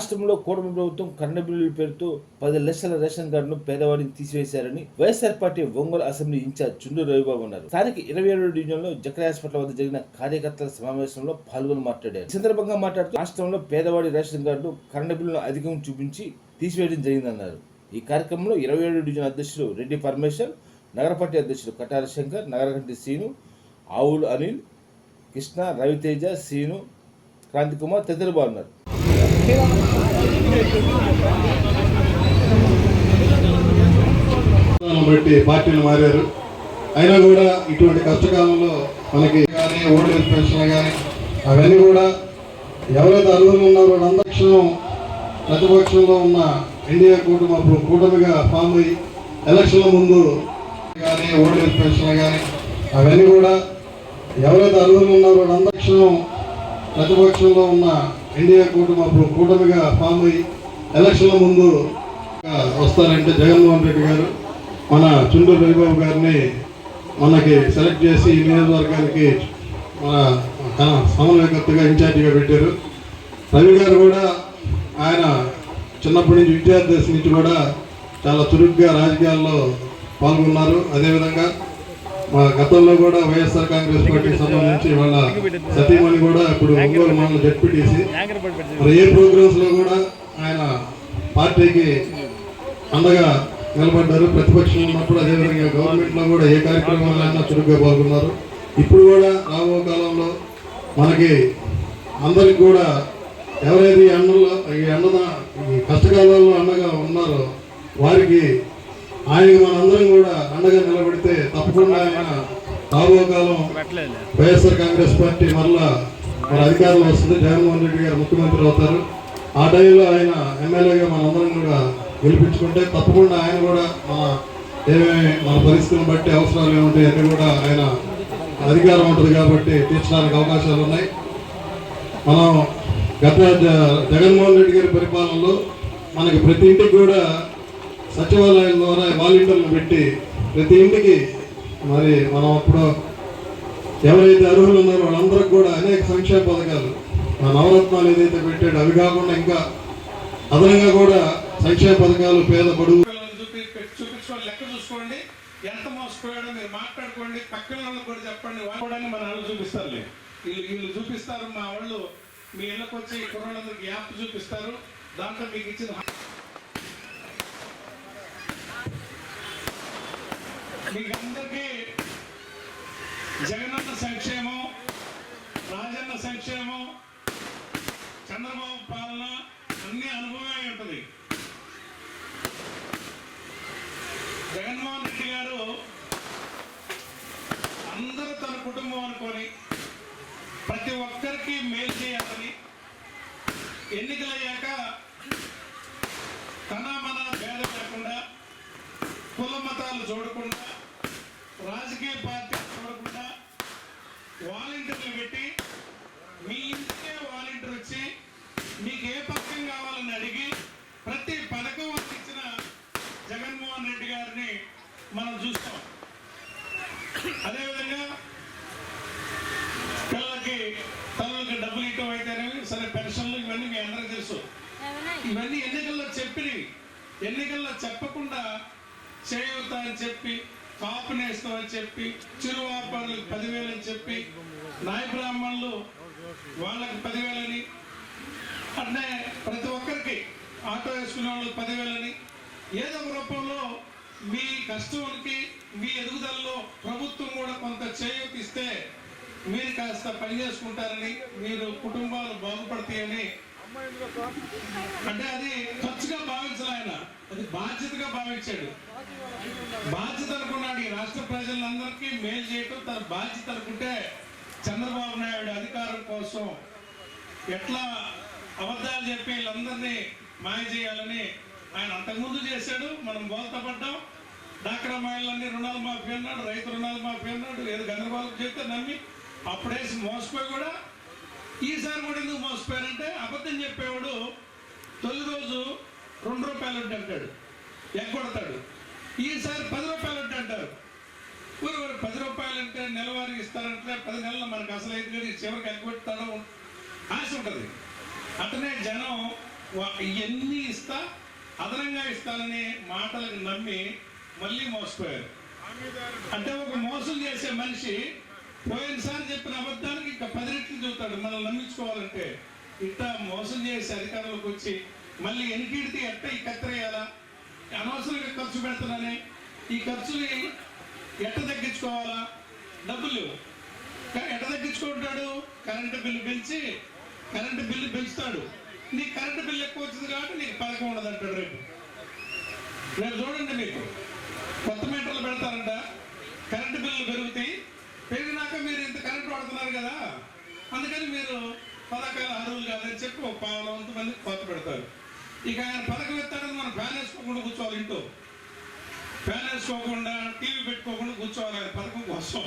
రాష్ట్రంలో కూటమి ప్రభుత్వం కరెంటు బిల్లుల పేరుతో 10 లక్షల రేషన్ కార్డును పేదవాడిని తీసివేశారని YSR party Ongole assembly in charge Chunduru Ravibabu అన్నారు. స్థానిక 27 డివిజన్లో జక్ర హాస్పిటల్ వద్ద జరిగిన కార్యకర్తల సమావేశంలో పాల్గొని మాట్లాడారు. ఈ సందర్భంగా మాట్లాడుతూ రాష్ట్రంలో పేదవాడి రేషన్ కార్డు కరెంటు బిల్లును అధికం చూపించి తీసివేయడం జరిగిందన్నారు. ఈ కార్యక్రమంలో 27 డివిజన్ అధ్యక్షులు రెడ్డి పరమేశ్వర్, నగర పార్టీ అధ్యక్షులు కటార శంకర్, నగరగంటి శ్రీను, ఆవులు అనిల్, కృష్ణ, రవితేజ, శ్రీను, క్రాంతి కుమార్ తదితరులు బాగున్నారు. బట్టి పార్టీలు మారారు. అయినా కూడా ఇటువంటి కష్టకాలంలో మనకి కానీ ఓల్డ్ ఏజ్ పెన్షన్ కానీ అవన్నీ కూడా ఎవరైతే అర్హులు ఉన్నారో వాళ్ళందరూ ప్రతిపక్షంలో ఉన్న ఎన్డీఏ కూటమిగా ఫామ్ అయ్యి ఎలక్షన్ల ముందు కానీ ఓల్డ్ ఏజ్ పెన్షన్ కానీ అవన్నీ కూడా ఎవరైతే అర్హులు ఉన్నారో వాళ్ళందరూ ప్రతిపక్షంలో ఉన్న ఎన్డీఏ కూటమిగా ఫామ్ అయ్యి ఎలక్షన్ల ముందు వస్తారంటే జగన్మోహన్ రెడ్డి గారు మన చుండూరు రవిబాబు గారిని మనకి సెలెక్ట్ చేసి ఈ నియోజకవర్గానికి మన సమన్వయకర్తగా ఇన్ఛార్జిగా పెట్టారు. రవి గారు కూడా ఆయన చిన్నప్పటి నుంచి విద్యార్థి దశ నుంచి కూడా చాలా చురుగ్గా రాజకీయాల్లో పాల్గొన్నారు. అదేవిధంగా మా గతంలో కూడా వైఎస్ఆర్ కాంగ్రెస్ పార్టీకి సంబంధించి వాళ్ళ సతీమణి కూడా ఇప్పుడు ఒంగోలు మండల జడ్పీటీసీ. మరి ఏ ప్రోగ్రామ్స్లో కూడా ఆయన పార్టీకి అండగా నిలబడ్డారు. ప్రతిపక్షం ఉన్నప్పుడు అదేవిధంగా గవర్నమెంట్లో కూడా ఏ కార్యక్రమాలైనా చురుగ్గా పాల్గొన్నారు. ఇప్పుడు కూడా రాబో కాలంలో మనకి అందరికి కూడా ఎవరైతే ఈ కష్టకాలంలో అండగా ఉన్నారో వారికి ఆయనకి మనందరం కూడా అండగా నిలబడితే తప్పకుండా ఆయన రాబో కాలం వైఎస్ఆర్ కాంగ్రెస్ పార్టీ మరలా మన అధికారంలో వస్తుంది. జగన్మోహన్ రెడ్డి గారు ముఖ్యమంత్రి అవుతారు. ఆ టైంలో ఆయన ఎమ్మెల్యేగా మనందరం కూడా గెలిపించుకుంటే తప్పకుండా ఆయన కూడా మన పరిస్థితులను బట్టి అవసరాలు ఏముంటాయి అన్నీ కూడా ఆయన అధికారం ఉంటుంది కాబట్టి తీర్చడానికి అవకాశాలు ఉన్నాయి. మనం గత జగన్మోహన్ రెడ్డి గారి పరిపాలనలో మనకి ప్రతి ఇంటికి కూడా సచివాలయం ద్వారా వాలంటీర్లు పెట్టి ప్రతి ఇంటికి మరి మనం అప్పుడు ఎవరైతే అర్హులు ఉన్నారో వాళ్ళందరికీ కూడా అనేక సంక్షేమ పథకాలు నవరత్నాలు ఏదైతే పెట్టాడో అవి కాకుండా ఇంకా అదనంగా కూడా సంక్షేమ పథకాలు పేద బడుగు చూపించుకోండి, లెక్క చూసుకోండి, ఎంత మోసపోయాడో మీరు మాట్లాడుకోండి, పక్కన వాళ్ళకి కూడా చెప్పండి. వాళ్ళు మన వాళ్ళు చూపిస్తారు, వీళ్ళు చూపిస్తారు. మా వాళ్ళు మీ ఇళ్ళకి వచ్చి కుర్రాళ్ళందరికి యాప్ చూపిస్తారు. దాంట్లో మీకు ఇచ్చిన మీకు అందరికీ జగనన్న సంక్షేమం, రాజన్న సంక్షేమం, చంద్రబాబు పాలన అన్ని అనుభవమే ఉంటుంది. జగన్మోహన్ రెడ్డి గారు అందరూ తన కుటుంబం అనుకొని ప్రతి ఒక్కరికి మేలు చేయాలని ఎన్నికలయ్యాక తన మన భేదం లేకుండా కుల మతాలు చూడకుండా రాజకీయ పార్టీలు చూడకుండా వాలంటీర్లు పెట్టి మీ ఇంటికే వాలంటీర్ వచ్చి మీకు ఏ పథకం కావాలని అడిగి ప్రతి పథకం ఇచ్చిన జగన్మోహన్ రెడ్డి గారిని మనం చూస్తాం. అదేవిధంగా పిల్లలకి తల్లులకి డబ్బులు ఇవ్వడం అయితేనేవి, సరే పెన్షన్లు ఇవన్నీ మీ అందరికీ తెలుసు. ఇవన్నీ ఎన్నికల్లో చెప్పినవి. ఎన్నికల్లో చెప్పకుండా చేయూత అని చెప్పి, కాపు నేస్తం అని చెప్పి, చిరు వ్యాపారులకు 10,000 అని చెప్పి, నాయ బ్రాహ్మణులు వాళ్ళకి 10,000 అని, అంటే ప్రతి ఒక్కరికి ఆటో వేసుకునే వాళ్ళకి 10,000 అని, ఏదో ఒక రూపంలో మీ కష్టానికి మీ ఎదుగుదలలో ప్రభుత్వం కూడా కొంత చేయూత ఇస్తే మీరు కాస్త పని చేసుకుంటారని, మీరు కుటుంబాలు బాగుపడతాయని. అంటే అది ఖర్చుగా భావించాలి, ఆయన అది బాధ్యతగా భావించాడు. బాధ్యత అనుకున్నాడు. ఈ రాష్ట్ర ప్రజలందరికీ మేలు చేయటం తన బాధ్యత అనుకుంటే చంద్రబాబు నాయుడు అధికారం కోసం ఎట్లా అబద్ధాలు చెప్పి వీళ్ళందరినీ మాయ చేయాలని ఆయన అంతకుముందు చేశాడు. మనం బోల్తపడ్డాం. డాక్రా మహిళలన్నీ రుణాలు మాఫీ అన్నాడు, రైతు రుణాలు మాఫీ అన్నాడు. ఏదో గందరగోళం చెప్తే నమ్మి అప్పుడేసి మోసపోయి కూడా ఈసారి కూడా ఎందుకు మోసపోయారంటే అబద్ధం చెప్పేవాడు తొలి రోజు 2 రూపాయలు ఉంటే అంటాడు, ఎగ్గొడతాడు. ఈసారి 10 రూపాయలు ఉంటే అంటారు. ఊరు 10 రూపాయలు అంటే నెలవారీ ఇస్తారంటే 10 నెలలు మనకు అసలు అయితే కానీ చివరికి ఎగ్గొడతాడో ఆశ ఉంటుంది. అతనే జనం ఇవన్నీ ఇస్తా అదనంగా ఇస్తానని మాటలకు నమ్మి మళ్ళీ మోసపోయారు. అంటే ఒక మోసం చేసే మనిషి పోయినసారి చెప్పిన అబద్ధానికి ఇంకా 10 రెట్లు చూస్తాడు మనల్ని నమ్మించుకోవాలంటే. ఇంత మోసం చేసి అధికారంలోకి వచ్చి మళ్ళీ ఎన్నికడితే ఎట్ట ఈ కత్తిరేయాలా, అనవసరంగా ఖర్చు పెడుతున్నానే, ఈ ఖర్చుని ఎట్ట తగ్గించుకోవాలా, డబ్బులు లేవు. ఎట్ట తగ్గించుకుంటాడు? Current bill పెంచుతాడు. నీకు కరెంటు బిల్లు ఎక్కువ వచ్చింది కాబట్టి నీకు పథకం ఉండదు అంటాడు. రేపు చూడండి, మీకు కొత్త మీటర్లు పెడతారంట, కరెంటు బిల్లు పెరుగుతాయి. పెరిగినాక మీరు ఇంత కరెంటు వాడుతున్నారు కదా, అందుకని మీరు పథకాలు అర్హులు కాదని చెప్పి ఒక 1,000 మందికి కొత్త పెడతారు. ఇక ఆయన పథకం ఎత్తాడని మనం ఫ్యాన్ వేసుకోకుండా కూర్చోవాలి, ఇంట్లో ఫ్యాన్ వేసుకోకుండా టీవీ పెట్టుకోకుండా కూర్చోవాలి ఆయన పథకం కోసం.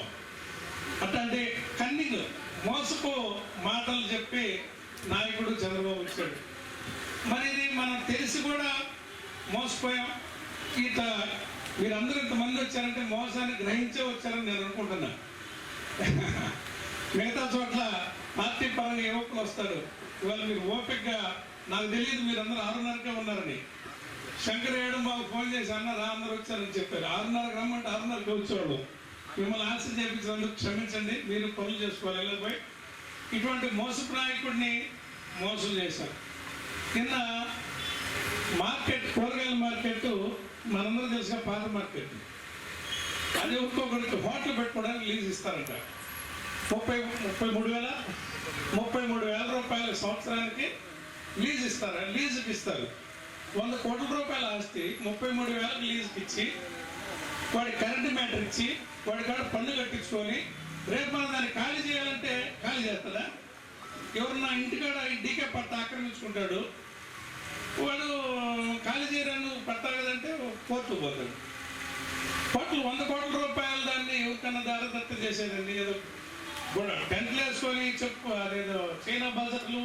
అట్లాంటి కన్నింగ్ మోసపు మాటలు చెప్పి నాయకుడు చంద్రబాబు వచ్చాడు. మరి ఇది మనం తెలిసి కూడా మోసపోయాం. ఇట్లా మీరందరూ ఇంతమంది వచ్చారంటే మోసాన్ని గ్రహించే వచ్చారని నేను అనుకుంటున్నా. మిగతా చోట్ల పార్టీ పరంగా యువకులు వస్తారు. ఇవాళ మీరు ఓపికగా, నాకు తెలియదు మీరందరూ 6:30కే ఉన్నారని. శంకర్ ఏడు బాబు ఫోన్ చేసి అన్నారు అందరూ వచ్చారని చెప్పారు. 6:30కి రమ్మంటే 6:30కి వచ్చేవాళ్ళు. మిమ్మల్ని ఆన్సర్ చేయించినందుకు క్షమించండి, మీరు పనులు చేసుకోవాలి వెళ్ళిపోయి. ఇటువంటి మోసపు నాయకుడిని మోసం చేశారు. నిన్న మార్కెట్, కూరగాయల మార్కెట్ మనందరూ తెలిసిన పాత మార్కెట్, అది ఒక్కొక్కరికి హోటల్ పెట్టుకోవడానికి లీజ్ ఇస్తారంట. 33,000 రూపాయల సంవత్సరానికి లీజ్ ఇస్తారు. లీజుకి ఇస్తారు. 100 కోట్ల రూపాయల ఆస్తి 33,000కి లీజుకి ఇచ్చి, వాడి కరెంటు మీటర్ ఇచ్చి, వాడి కాడ పన్ను కట్టించుకొని, రేపు మనం దాన్ని ఖాళీ చేయాలంటే ఖాళీ చేస్తాడా? ఎవరన్నా ఇంటికాడ డీకే పట్ట ఆక్రమించుకుంటాడు, వాడు ఖాళీ చేయరాను పట్టా కదంటే కోర్టుకు పోతాడు. కోట్లు 100 కోట్ల రూపాయలు దాన్ని ఎవరికన్నా దారదత్త చేసేదండి. ఏదో టెంట్లు వేసుకొని చెప్పు, అదేదో చైనా బజార్లు,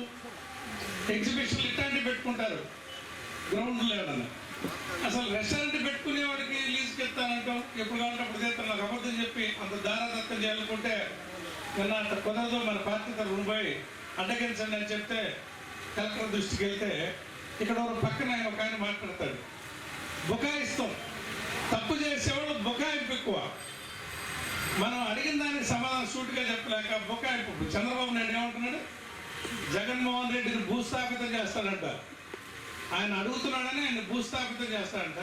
ఎగ్జిబిషన్లు ఇట్లాంటివి పెట్టుకుంటారు గ్రౌండ్లో. ఏమన్నా అసలు రెస్టారెంట్ పెట్టుకునేవాడికి లీజుకి ఎత్తానంటాం, ఎప్పుడు కావాలంటే అప్పుడు చేస్తాను. నాకు అబద్ధం చెప్పి అంత దారదత్తం చేయాలనుకుంటే నిన్న అంత కుదరదు, మన పార్టీ తరఫున పోయి అడ్డగించండి అని చెప్తే కలెక్టర్ దృష్టికి వెళ్తే ఇక్కడ పక్కన ఒక ఆయన మాట్లాడతాడు, బుకాయిస్తాం. తప్పు చేసేవాళ్ళు బుకాయింపు ఎక్కువ. మనం అడిగిన దానికి సమాధానం సూటిగా చెప్పలేక బుకాయింపు. చంద్రబాబు నాయుడు ఏమంటున్నాడు? జగన్మోహన్ రెడ్డిని భూస్థాపితం చేస్తాడంట. ఆయన అడుగుతున్నాడని ఆయన భూస్థాపితం చేస్తాడంట.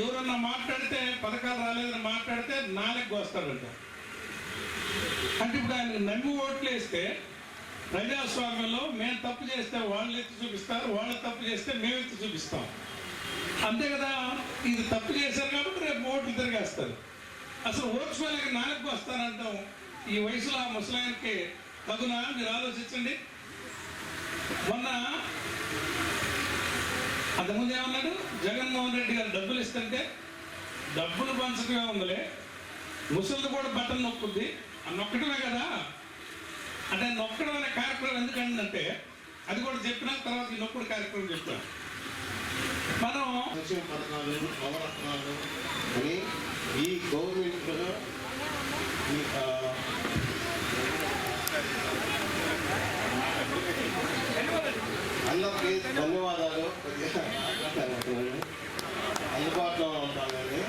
ఎవరన్నా మాట్లాడితే పథకాలు రాలేదని మాట్లాడితే 4 వస్తాడంట. అంటే ఇప్పుడు ఆయన నమ్మి ఓట్లు వేస్తే ప్రజాస్వామ్యంలో మేము తప్పు చేస్తే వాళ్ళు ఎత్తి చూపిస్తారు, వాళ్ళు తప్పు చేస్తే మేము ఎత్తి చూపిస్తాం. అంతే కదా. ఇది తప్పు చేశారు కాబట్టి రేపు ఓట్లు తిరిగేస్తారు. అసలు ఓట్స్ వాళ్ళకి 4 వస్తానంటాం. ఈ వయసులో ఆ ముసలాయనకి తగునా? మీరు ఆలోచించండి. మొన్న అంతకుముందు ఏమన్నాడు? జగన్మోహన్ రెడ్డి గారు డబ్బులు ఇస్తుంటే డబ్బులు పంచడమే ఉందిలే, ముసలిది కూడా బటన్ నొక్కుద్ది, నొక్కడమే కదా. అంటే నొక్కడం అనే కార్యక్రమం ఎందుకంటే అది కూడా చెప్పిన తర్వాత ఈ నొక్కుడు కార్యక్రమం చెప్తాను. మనం సంక్షేమ పథకాలు, నవరత్నాలు అని ఈ గవర్నమెంట్ అందరికీ ధన్యవాదాలు. అందుబాటులో ఉంటానని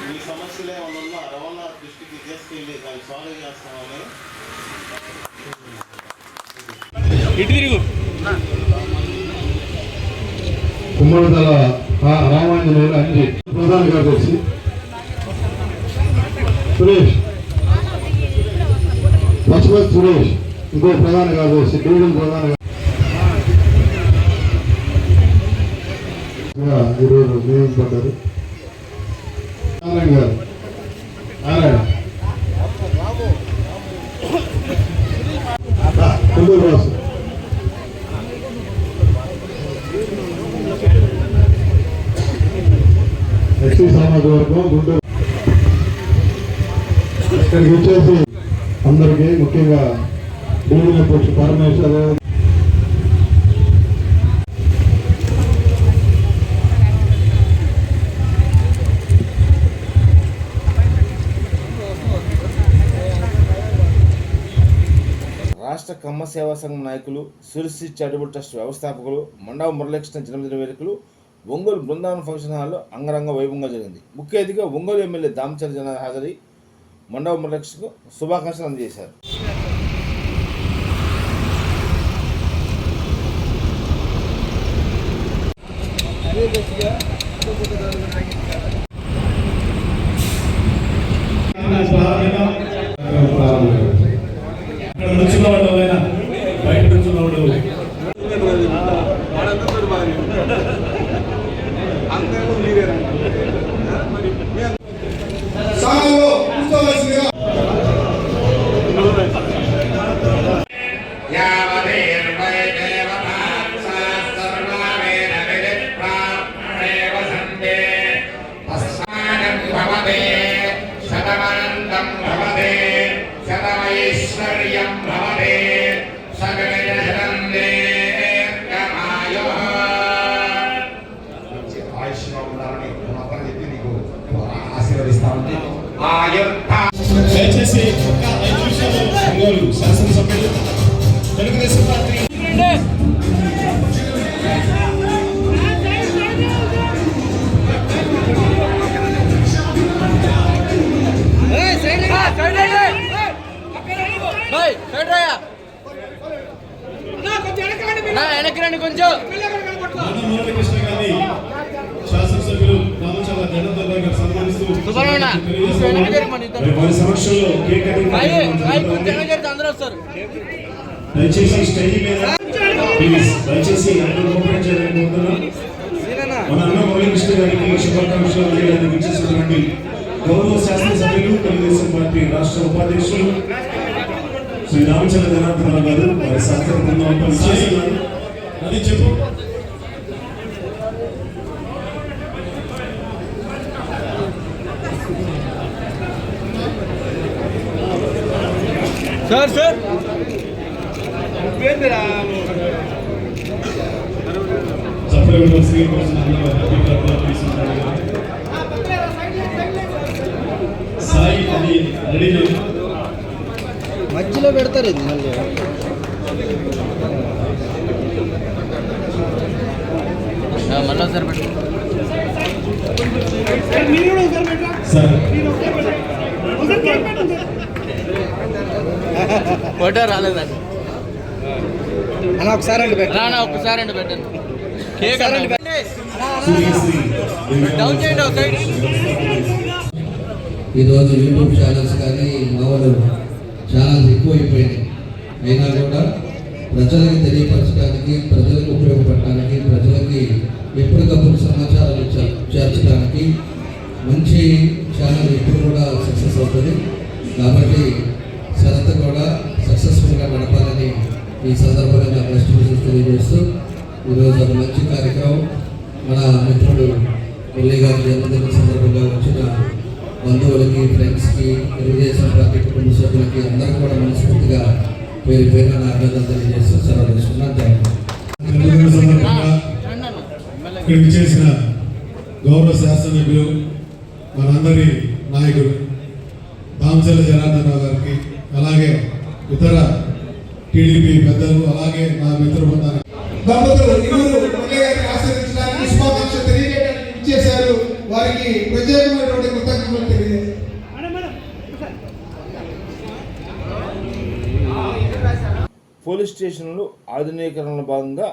మీ సమస్యలు ఏమన్నా రవాణా దృష్టికి తీసుకెళ్ళి దాన్ని సాల్వ్ చేస్తామని. కుమ్మడితల రామాంజనేయులు అంజి ప్రధాన కార్యదర్శి, సురేష్ లక్ష్మణ్ సురేష్ ఇంకో ప్రధాన కార్యదర్శి, డివిజన్ ప్రధాన ఈరోజు నియమింపడ్డారు. నారాయణ గారు, నారాయణ కుందూరు రాసు, ఎస్సీ సమాజ వర్గం గుంటూరు. ఇక్కడికి వచ్చేసి అందరికీ ముఖ్యంగా డివిజన్ పోస్ట్ పరమేశ్వర్, రాష్ట్ర రాష్ట్ర కమ్మ సేవా సంఘం నాయకులు, సురిశ్రీ చారిటబుల్ ట్రస్ట్ వ్యవస్థాపకులు మండవ మురళీకృష్ణ జన్మదిన వేడుకలు ఒంగోలు బృందావన ఫంక్షన్ హాల్లో అంగరంగ వైభవంగా జరిగింది. ముఖ్య అతిథిగా ఒంగోలు ఎమ్మెల్యే దామచర్ల జనార్దన్ హాజరై మండవ మురళీకృష్ణకు శుభాకాంక్షలు అందజేశారు. శతమనంతం భవతే శతమైశ్వర్యం భవతే సకలజనం దీర్ఘమాయుః. ఆయుష్గా ఉండాలని మాత్రం చెప్పి నీకు ఆశీర్వదిస్తామని దయచేసి ఒక్క 5 నిమిషాలు ఒంగోలు శాసనసభ్యులు తెలుగుదేశం పార్టీ కొంచెం మురళీకృష్ణ గారిని శాసనసభ్యులు రామచంద్ర జనార్దన్ గారు సన్మానిస్తూ వారి సమక్షంలో కేక్ కటింగ్ దయచేసి స్టేజీ మీద ప్లీజ్ దయచేసి అందరూ కోఆపరేట్ చేయాలని కోరుతున్నాం. మన అన్న మురళీకృష్ణ గారికి శుభాకాంక్షలు తెలియడానికి విచ్చేసినటువంటి గౌరవ శాసనసభ్యులు తెలుగుదేశం పార్టీ రాష్ట్ర ఉపాధ్యక్షులు శ్రీ రామచంద్ర జనార్దన్ గారు వారి సహకార బృందంతో విచ్చేస్తున్నారు. అది చెప్పు సార్ సాయి అది రెడీ మధ్యలో పెడతారు ఇది మళ్ళీ సార్ ఫోటో రాలేదండి అన్న ఒకసారి అండి పెట్టాను ఒక్కసారి అండి పెట్టండి కేక్ డౌన్ చేయండి ఒక సైడ్. ఈరోజు యూట్యూబ్ ఛానల్స్ కానీ నవలు ఛానల్స్ ఎక్కువైపోయినాయి. అయినా కూడా ప్రజలకి తెలియపరచడానికి, ప్రజలకు ఉపయోగపడటానికి, ప్రజలకి ఎప్పటికప్పుడు సమాచారాలు చేర్చడానికి మంచి ఛానల్ ఎప్పుడు కూడా సక్సెస్ అవుతుంది. కాబట్టి శరత్ కూడా సక్సెస్ఫుల్గా నడపాలని ఈ సందర్భంగా నా బెస్ట్ విషెస్ తెలియజేస్తూ ఈరోజు ఒక మంచి కార్యక్రమం మన మిత్రుడు మురళీ గారి జన్మదిన సందర్భంగా వచ్చిన బంధువులకి, ఫ్రెండ్స్కి, తెలుగుదేశం పార్టీ కుటుంబ సభ్యులకి అందరికీ కూడా మనస్ఫూర్తిగా పేరు పేరున నా అభినందనలు తెలియజేస్తూ సెలవు తీసుకున్నాను. ఇక్కడికి చేసిన గౌరవ శాసనసభ్యులు మనందరి నాయకుడు దామచర్ల జనార్దన్ రావు గారికి, అలాగే ఇతర టీడీపీ పెద్దలు, అలాగే నా మిత్ర బృందానికి దంపతులు ఆశీర్వదించడానికి శుభాకాంక్షలు తెలియజేయడానికి ఇచ్చేశారు. వారికి ప్రత్యేకమైనటువంటి కృతజ్ఞతలు తెలియజేశారు. పోలీస్ స్టేషన్లో ఆధునీకరణలో భాగంగా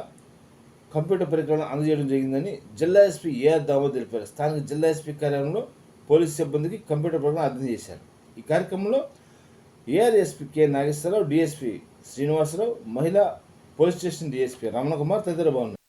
కంప్యూటర్ పరికరాలను అందజేయడం జరిగిందని జిల్లా ఎస్పీ ఏఆర్ దామోదర్ తెలిపారు. స్థానిక జిల్లా ఎస్పీ కార్యాలయంలో పోలీసు సిబ్బందికి కంప్యూటర్ పరికరాలను అర్థం చేశారు. ఈ కార్యక్రమంలో ఏఆర్ఎస్పీ కె నాగేశ్వరరావు, డిఎస్పీ శ్రీనివాసరావు, మహిళా పోలీస్ స్టేషన్ డిఎస్పీ రమణకుమార్ తదితరులు బాగున్నారు.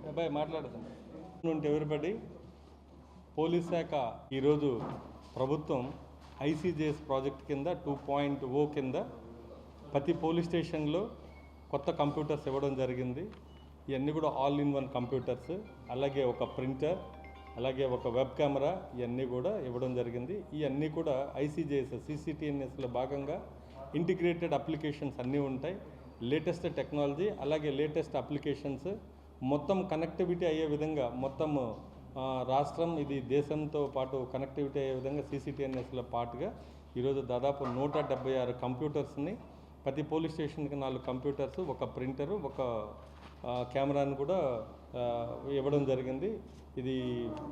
అబ్బాయి మాట్లాడదాం నుండి ఎవరిబడి పోలీస్ శాఖ ఈరోజు ప్రభుత్వం ఐసీజేఎస్ ప్రాజెక్ట్ కింద 2.0 కింద ప్రతి పోలీస్ స్టేషన్లో కొత్త కంప్యూటర్స్ ఇవ్వడం జరిగింది. ఇవన్నీ కూడా ఆల్ ఇన్ వన్ కంప్యూటర్స్, అలాగే ఒక ప్రింటర్, అలాగే ఒక వెబ్ కెమెరా, ఇవన్నీ కూడా ఇవ్వడం జరిగింది. ఇవన్నీ కూడా ఐసీజేఎస్ CCTNSలో భాగంగా ఇంటిగ్రేటెడ్ అప్లికేషన్స్ అన్నీ ఉంటాయి. లేటెస్ట్ టెక్నాలజీ అలాగే లేటెస్ట్ అప్లికేషన్స్ మొత్తం కనెక్టివిటీ అయ్యే విధంగా మొత్తం రాష్ట్రం ఇది దేశంతో పాటు కనెక్టివిటీ అయ్యే విధంగా CCTNSలో పాటుగా ఈరోజు దాదాపు 176 కంప్యూటర్స్ని ప్రతి పోలీస్ స్టేషన్కి 4 కంప్యూటర్స్, ఒక ప్రింటరు, ఒక కెమెరాను కూడా ఇవ్వడం జరిగింది. ఇది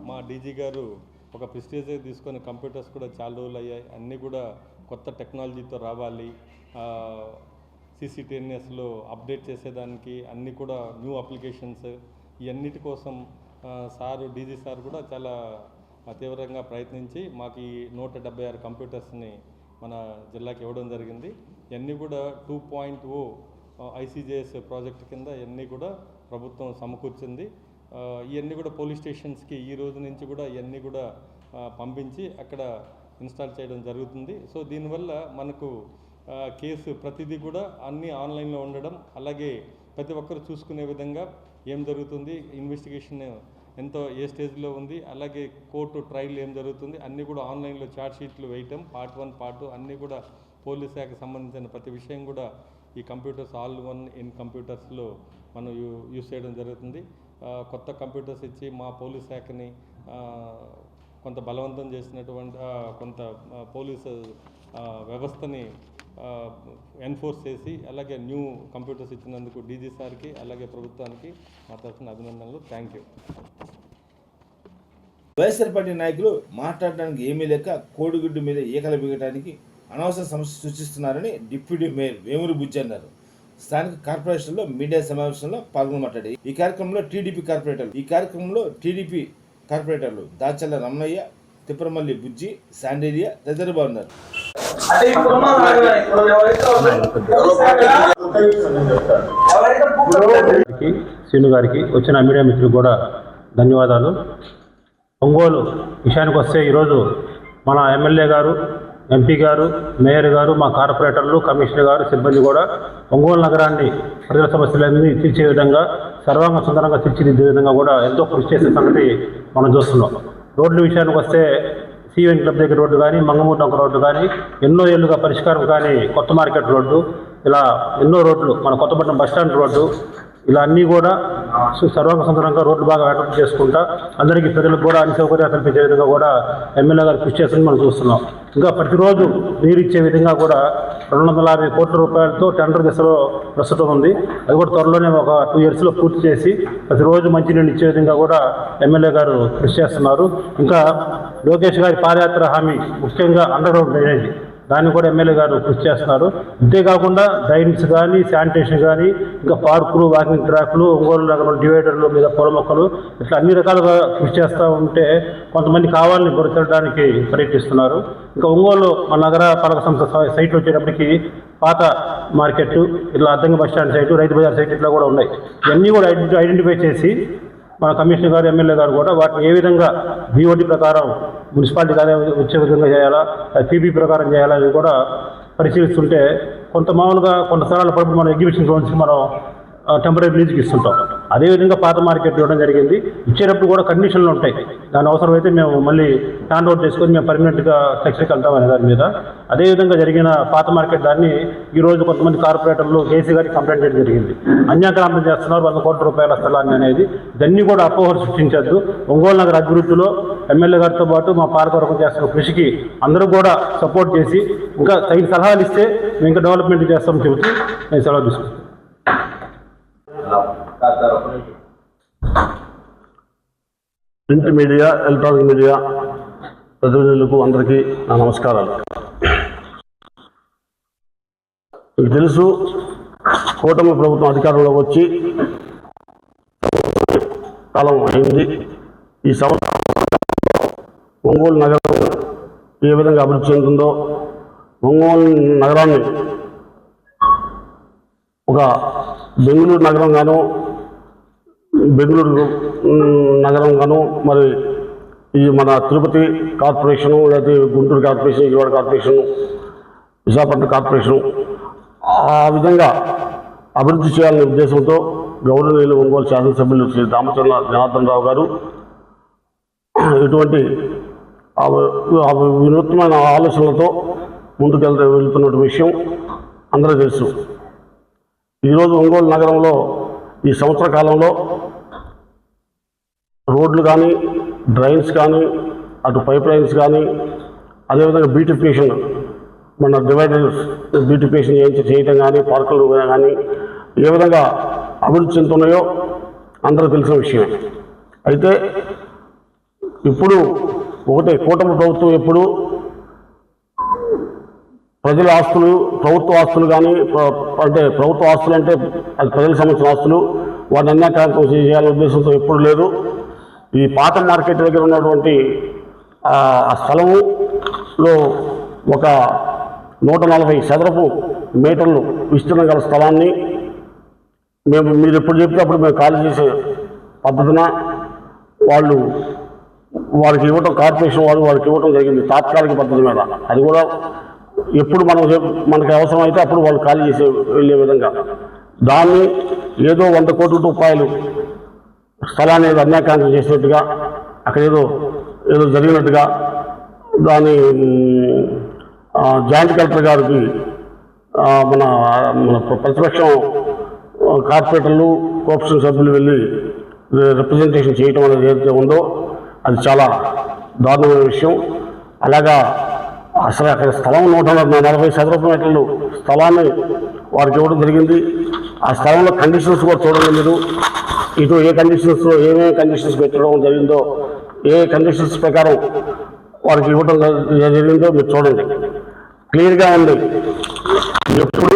మా డీజీ గారు ఒక ప్రెస్టీజ్ తీసుకొని కంప్యూటర్స్ కూడా చాలా రోజులు అయ్యాయి, అన్నీ కూడా కొత్త టెక్నాలజీతో రావాలి, CCTNSలో అప్డేట్ చేసేదానికి అన్నీ కూడా న్యూ అప్లికేషన్స్ ఇవన్నిటి కోసం డీజీ సార్ కూడా చాలా తీవ్రంగా ప్రయత్నించి మాకు ఈ 176 కంప్యూటర్స్ని మన జిల్లాకి ఇవ్వడం జరిగింది. ఇవన్నీ కూడా 2.0 ఐసీజేఎస్ ప్రాజెక్ట్ కింద ఇవన్నీ కూడా ప్రభుత్వం సమకూర్చింది. ఇవన్నీ కూడా పోలీస్ స్టేషన్స్కి ఈ రోజు నుంచి కూడా ఇవన్నీ కూడా పంపించి అక్కడ ఇన్స్టాల్ చేయడం జరుగుతుంది. సో దీనివల్ల మనకు కేసు ప్రతిదీ కూడా అన్నీ ఆన్లైన్లో ఉండడం, అలాగే ప్రతి ఒక్కరు చూసుకునే విధంగా ఏం జరుగుతుంది, ఇన్వెస్టిగేషన్ ఏ స్టేజ్లో ఉంది, అలాగే కోర్టు ట్రయల్ ఏం జరుగుతుంది అన్నీ కూడా ఆన్లైన్లో ఛార్జ్ షీట్లు వేయటం, పార్ట్ 1 పార్ట్ 2 అన్నీ కూడా పోలీస్ శాఖకు సంబంధించిన ప్రతి విషయం కూడా ఈ కంప్యూటర్స్ ఆల్ వన్ ఇన్ కంప్యూటర్స్లో మనం యూజ్ చేయడం జరుగుతుంది. కొత్త కంప్యూటర్స్ ఇచ్చి మా పోలీస్ శాఖని కొంత బలవంతం చేసినటువంటి కొంత పోలీసు వ్యవస్థని ఎన్ఫోర్స్ చేసి అలాగే న్యూ కంప్యూటర్స్ ఇచ్చినందుకు డీజీ సార్కి అలాగే ప్రభుత్వానికి మా తరఫున అభినందనలు. Thank you. వైఎస్ఆర్ పార్టీ నాయకులు మాట్లాడడానికి ఏమీ లేక కోడిగుడ్డు మీద ఈకలు బిగటానికి అనవసర సమస్య సృష్టిస్తున్నారని డిప్యూటీ మేయర్ వేమూరి బుజ్జి అన్నారు. స్థానిక కార్పొరేషన్లో మీడియా సమావేశంలో పాల్గొని మాట్లాడి ఈ కార్యక్రమంలో టీడీపీ కార్పొరేటర్లు దాచల్ల రమణయ్య, తిప్పరమల్లి బుజ్జి, శాండేరియా తదితరులు ఉన్నారు. శ్రీను గారికి, వచ్చిన మీడియా మిత్రులకు కూడా ధన్యవాదాలు. ఒంగోలు విషయానికి వస్తే ఈరోజు మన ఎమ్మెల్యే గారు, ఎంపీ గారు, మేయర్ గారు, మా కార్పొరేటర్లు, కమిషనర్ గారు, సిబ్బంది కూడా ఒంగోలు నగరాన్ని ప్రజల సమస్యలన్నీ తీర్చే విధంగా, సర్వాంగ సుందరంగా తీర్చిదిద్దే విధంగా కూడా ఎంతో కృషి చేసే సంగతి మనం చూస్తున్నాం. రోడ్ల విషయానికి వస్తే CN క్లబ్ దగ్గర రోడ్డు కానీ, మంగమూరు ఒక రోడ్డు కానీ, ఎన్నో ఏళ్ళుగా పరిష్కారం కానీ కొత్త మార్కెట్ రోడ్డు, ఇలా ఎన్నో రోడ్లు, మన కొత్తపట్నం బస్టాండ్ రోడ్డు, ఇలా అన్నీ కూడా సర్వాంగ సుందరంగా రోడ్లు బాగా అభివృద్ధి చేసుకుంటా అందరికీ ప్రజలకు కూడా అన్ని సౌకర్యాలు కల్పించే విధంగా కూడా ఎమ్మెల్యే గారు కృషి చేస్తుంది మనం చూస్తున్నాం. ఇంకా ప్రతిరోజు నీరు ఇచ్చే విధంగా కూడా 250 కోట్ల రూపాయలతో టెండర్ దశలో ప్రస్తుతం ఉంది. అది కూడా త్వరలోనే ఒక 2 yearsలో పూర్తి చేసి ప్రతిరోజు మంచినీళ్ళు ఇచ్చే విధంగా కూడా ఎమ్మెల్యే గారు కృషి చేస్తున్నారు. ఇంకా లోకేష్ గారి పాదయాత్ర హామీ ముఖ్యంగా అండర్ గ్రౌండ్ డ్రైనేజీ, దాన్ని కూడా ఎమ్మెల్యే గారు కృషి చేస్తున్నారు. అంతేకాకుండా డ్రైన్స్ కానీ, శానిటేషన్ కానీ, ఇంకా పార్కులు, వాకింగ్ ట్రాక్లు, ఒంగోలు నగరం డివైడర్ల మీద పూల మొక్కలు, ఇట్లా అన్ని రకాలుగా కృషి చేస్తూ ఉంటే కొంతమంది కావాలని గుర్తించడానికి ప్రయత్నిస్తున్నారు. ఇంకా ఒంగోలు మన నగర పాలక సంస్థ సైట్లు వచ్చేటప్పటికి పాత మార్కెట్, ఇట్లా Addanki bus stand site, Rythu Bazar site ఇట్లా కూడా ఉన్నాయి. ఇవన్నీ కూడా ఐడెంటిఫై చేసి మన కమిషనర్ గారు, ఎమ్మెల్యే గారు కూడా వాటిని ఏ విధంగా BOT ప్రకారం మున్సిపాలిటీ కానీ వచ్చే విధంగా చేయాలా, PB ప్రకారం చేయాలా అని కూడా పరిశీలిస్తుంటే కొంత మామూలుగా కొంత స్థలాల పడుపు మనం ఎగ్జిబిషన్ జోన్స్కి మనం టెంపరీ లీజ్కి ఇస్తుంటాం. అదేవిధంగా పాత మార్కెట్ ఇవ్వడం జరిగింది. ఇచ్చేటప్పుడు కూడా కండిషన్లు ఉంటాయి, దాని అవసరమైతే మేము మళ్ళీ హ్యాండ్ ఓవర్ చేసుకొని మేము పర్మనెంట్గా ఫ్లెక్సీకి వెళ్తాం అనే దాని మీద. అదేవిధంగా జరిగిన పాత మార్కెట్ దాన్ని ఈరోజు కొంతమంది కార్పొరేటర్లు కేసీ గారికి కంప్లైంట్ చేయడం జరిగింది. అన్యాక్రాంతం చేస్తున్నారు 100 కోట్ల రూపాయల స్థలాన్ని అనేది. ఇవన్నీ కూడా అపోహలు సృష్టించద్దు. ఒంగోలు నగర అభివృద్ధిలో ఎమ్మెల్యే గారితో పాటు మా పాలకవర్గం చేస్తున్న కృషికి అందరూ కూడా సపోర్ట్ చేసి ఇంకా తగిన సలహాలు ఇస్తే మేము ఇంకా డెవలప్మెంట్ చేస్తామని చెబుతూ నేను సెలవు తీసుకుంటాను. ప్రింట్ మీడియా, ఎలక్ట్రానిక్ మీడియా ప్రతినిధులకు అందరికీ నా నమస్కారాలు. మీకు తెలుసు, కూటమి ప్రభుత్వం అధికారంలోకి వచ్చి కాలం అయింది. ఈ సంవత్సరం ఒంగోలు నగరం ఏ విధంగా అభివృద్ధి చెందుతుందో, ఒంగోలు నగరాన్ని ఒక బెంగళూరు నగరంగాను, బెంగళూరు నగరంగాను, మరి ఈ మన తిరుపతి కార్పొరేషను, లేకపోతే Guntur corporation, Vijayawada corporation, Visakhapatnam corporation ఆ విధంగా అభివృద్ధి చేయాలనే ఉద్దేశంతో గౌరవనీయులు ఒంగోలు శాసనసభ్యులు శ్రీ దామచర్ల జనార్దన్ రావు గారు ఇటువంటి వినూత్నమైన ఆలోచనలతో వెళ్తున్న విషయం అందరూ తెలుసు. ఈరోజు ఒంగోలు నగరంలో ఈ సంవత్సర కాలంలో రోడ్లు కానీ, డ్రైన్స్ కానీ, అటు పైప్ లైన్స్ కానీ, అదేవిధంగా బ్యూటిఫికేషన్, మన డివైడర్స్ బ్యూటిఫికేషన్ చేయటం కానీ, పార్కులు కానీ ఏ విధంగా అభివృద్ధి చెందుతున్నాయో అందరూ తెలిసిన విషయమే. అయితే ఇప్పుడు ఒకటే, కూటమి ప్రభుత్వం ఎప్పుడు ప్రజల ఆస్తులు, ప్రభుత్వ ఆస్తులు కానీ, అంటే ప్రభుత్వ ఆస్తులు అంటే అది ప్రజలకు సంబంధించిన ఆస్తులు, వాటిని అన్యాక్రాంతం చేయాలనే ఉద్దేశంతో ఎప్పుడు లేదు. ఈ పాత మార్కెట్ దగ్గర ఉన్నటువంటి ఆ స్థలములో ఒక 140 చదరపు మీటర్లు విస్తీర్ణం గల స్థలాన్ని మీరు ఎప్పుడు చెప్తే అప్పుడు మేము ఖాళీ చేసే పద్ధతిన వారికి ఇవ్వటం, కార్పొరేషన్ వారికి ఇవ్వటం జరిగింది తాత్కాలిక పద్ధతి మీద. అది కూడా ఎప్పుడు మనకి అవసరమైతే అప్పుడు వాళ్ళు ఖాళీ చేసే వెళ్ళే విధంగా. దాన్ని ఏదో 100 కోట్ల రూపాయలు స్థలాన్ని అన్యాక్రాంతం చేసినట్టుగా, అక్కడ ఏదో జరిగినట్టుగా దాని జాయింట్ కలెక్టర్ గారికి మన ప్రతిపక్షం కార్పొరేటర్లు, కోఆపరేషన్ సభ్యులు వెళ్ళి రిప్రజెంటేషన్ చేయటం అనేది ఏదైతే ఉందో అది చాలా దారుణమైన విషయం. అలాగా అసలు అక్కడ స్థలం 140 చదరపు మీటర్లు స్థలాన్ని వారికి ఇవ్వడం జరిగింది. ఆ స్థలంలో కండిషన్స్ కూడా చూడండి మీరు. ఇటు ఏమేమి కండిషన్స్ పెట్టడం జరిగిందో, ఏ కండిషన్స్ ప్రకారం వారికి ఇవ్వడం జరిగిందో మీరు చూడండి, క్లియర్గా ఉంది. ఎప్పుడు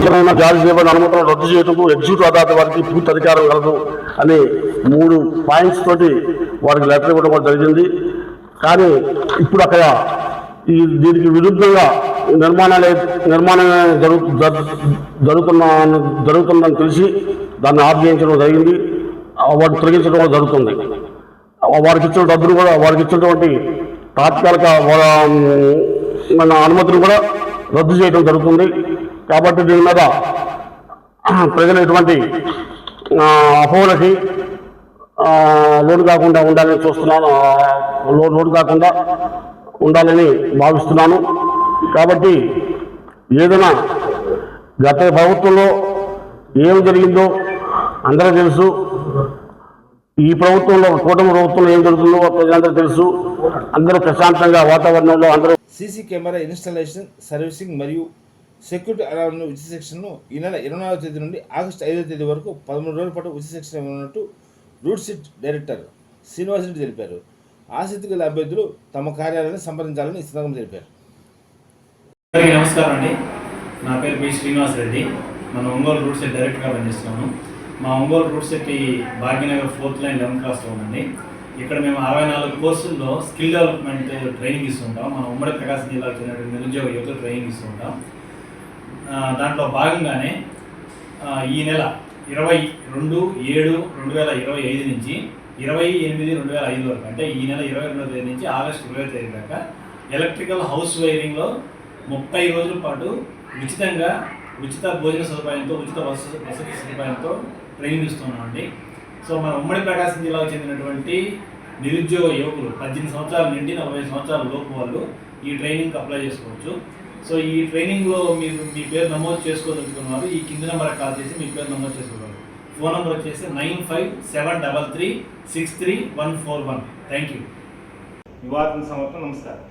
కావున జారీ చేయబడిన అనుమతులను రద్దు చేయటకు ఎగ్జిక్యూటివ్ అథారిటీ వారికి పూర్తి అధికారం కలదు అని 3 పాయింట్స్ తోటి వారికి లెటర్ ఇవ్వడం జరిగింది. కానీ ఇప్పుడు అక్కడ దీనికి విరుద్ధంగా నిర్మాణం జరుగుతుందని తెలిసి దాన్ని ఆఫ్ చేయించడం జరిగింది. వాటిని తొలగించడం జరుగుతుంది. వారికి ఇచ్చిన డబ్బులు కూడా, వారికి ఇచ్చినటువంటి తాత్కాలిక మన అనుమతులు కూడా రద్దు చేయడం జరుగుతుంది. కాబట్టి దీని మీద ప్రజలు ఎటువంటి అపోహలకి లోటు కాకుండా ఉండాలని చూస్తున్నాను, లోటు కాకుండా ఉండాలని భావిస్తున్నాను. కాబట్టి ఏదైనా గత ప్రభుత్వంలో ఏం జరిగిందో అందరూ తెలుసు. ఈ ప్రభుత్వంలో, కూటమి ప్రభుత్వంలో ఏం జరుగుతుందో ప్రజలందరూ తెలుసు. అందరూ ప్రశాంతంగా వాతావరణంలో అందరూ. సీసీ కెమెరా ఇన్స్టాలేషన్, సర్వీసింగ్ మరియు సెక్యూరిటీ అలారం ఉచిత శిక్షణను ఈ నెల 24వ తేదీ నుండి ఆగస్టు 5వ తేదీ వరకు 13 రోజుల పాటు ఉచిత శిక్షణ ఇవ్వనున్నట్టు రూట్ సిట్ డైరెక్టర్ శ్రీనివాసరెడ్డి తెలిపారు. ఆసక్తి గల అభ్యర్థులు తమ కార్యాలయాన్ని సంప్రదించాలని ఈ సందర్భంగా తెలిపారు. నమస్కారం అండి, నా పేరు బి శ్రీనివాసరెడ్డి. మన ఒంగోలు రూట్ సెట్ డైరెక్టర్గా పనిచేస్తున్నాను. మా ఒంగోలు రూట్ సెట్ ఈ భాగ్యనగర్ 4th లైన్ 11th క్లాస్లో ఉందండి. ఇక్కడ మేము 64 కోర్సుల్లో స్కిల్ డెవలప్మెంట్ ట్రైనింగ్ ఇస్తుంటాం. మన ఉమ్మడి ప్రకాశం జిల్లాకు చెందిన నిరుద్యోగ యువతకు ట్రైనింగ్ ఇస్తుంటాం. దాంట్లో భాగంగానే ఈ నెల 22/7/2025 నుంచి 20/8/2005 వరకు, అంటే ఈ నెల 22వ తేదీ నుంచి ఆగస్టు 20వ తేదీ దాకా ఎలక్ట్రికల్ హౌస్ వైరింగ్లో 30 రోజుల పాటు ఉచిత భోజన సదుపాయంతో, ఉచిత వసతి సదుపాయంతో ట్రైనింగ్ ఇస్తున్నామండి. సో మన ఉమ్మడి ప్రకాశం జిల్లాకు చెందినటువంటి నిరుద్యోగ యువకులు 18 సంవత్సరాల నుండి 40 సంవత్సరాల లోపు వాళ్ళు ఈ ట్రైనింగ్కి అప్లై చేసుకోవచ్చు. సో ఈ ట్రైనింగ్లో మీరు మీ పేరు నమోదు చేసుకోదలుచుకున్నారు, ఈ కింది నెంబర్కి కాల్ చేసి మీ పేరు నమోదు చేసుకోగలరు. ఫోన్ నెంబర్ వచ్చేసి 9573363141. Thank you. యువాత్మ సమర్పణ. నమస్కారం.